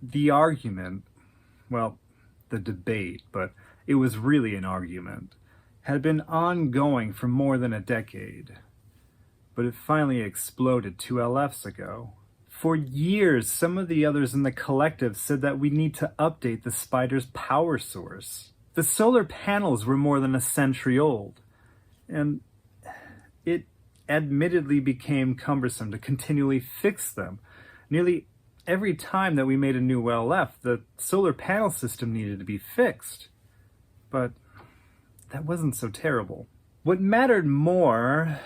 The argument, well, the debate, but it was really an argument, had been ongoing for more than a decade. But it finally exploded 2 LFs ago. For years, some of the others in the collective said that we need to update the spider's power source. The solar panels were more than a century old, and it admittedly became cumbersome to continually fix them. Nearly every time that we made a new LF, the solar panel system needed to be fixed. But that wasn't so terrible. What mattered more,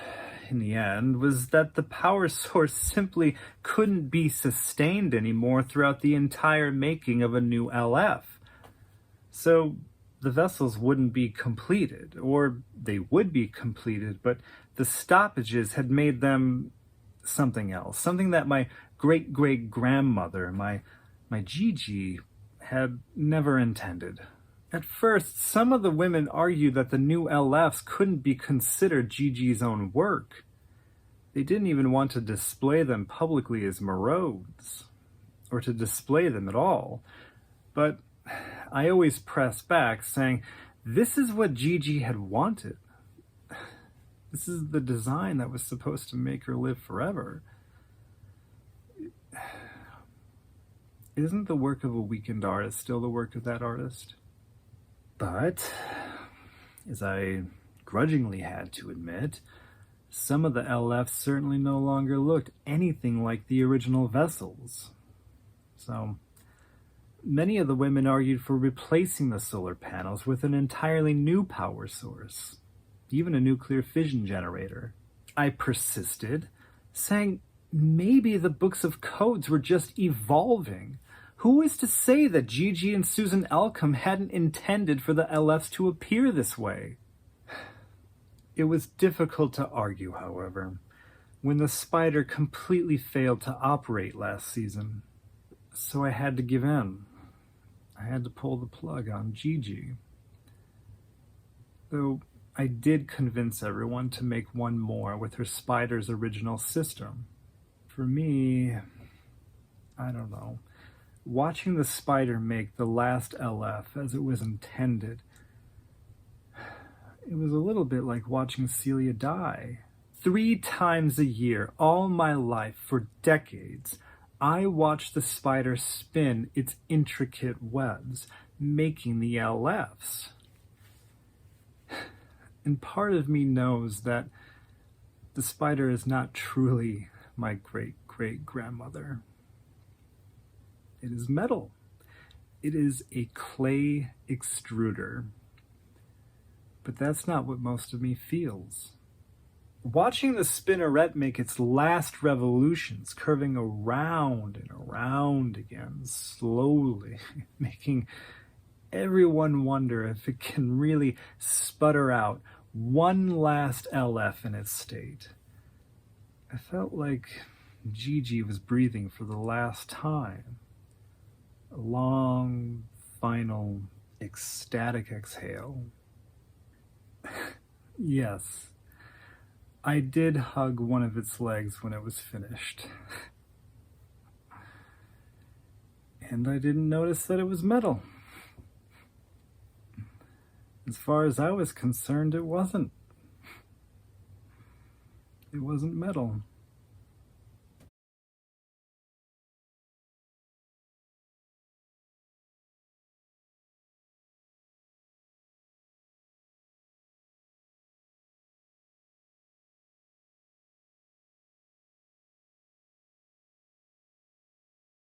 in the end, was that the power source simply couldn't be sustained anymore throughout the entire making of a new LF. So the vessels wouldn't be completed, or they would be completed, but the stoppages had made them something else, something that my great-great-grandmother, my Gigi, had never intended. At first, some of the women argued that the new LFs couldn't be considered Gigi's own work. They didn't even want to display them publicly as Merode's, or to display them at all. But I always pressed back, saying, this is what Gigi had wanted. This is the design that was supposed to make her live forever. Isn't the work of a weakened artist still the work of that artist? But, as I grudgingly had to admit, some of the LFs certainly no longer looked anything like the original vessels. So, many of the women argued for replacing the solar panels with an entirely new power source, even a nuclear fission generator. I persisted, saying maybe the books of codes were just evolving. Who is to say that Gigi and Susan Elcom hadn't intended for the LFs to appear this way? It was difficult to argue, however, when the spider completely failed to operate last season. So I had to give in. I had to pull the plug on Gigi. Though I did convince everyone to make one more with her spider's original system. For me, I don't know. Watching the spider make the last LF as it was intended, it was a little bit like watching Celia die. 3 times a year, all my life, for decades, I watched the spider spin its intricate webs, making the LFs. And part of me knows that the spider is not truly my great-great-grandmother. It is metal. It is a clay extruder. But that's not what most of me feels. Watching the spinneret make its last revolutions, curving around and around again, slowly, making everyone wonder if it can really sputter out one last LF in its state. I felt like Gigi was breathing for the last time. A long, final, ecstatic exhale. Yes, I did hug one of its legs when it was finished. And I didn't notice that it was metal. As far as I was concerned, it wasn't. It wasn't metal.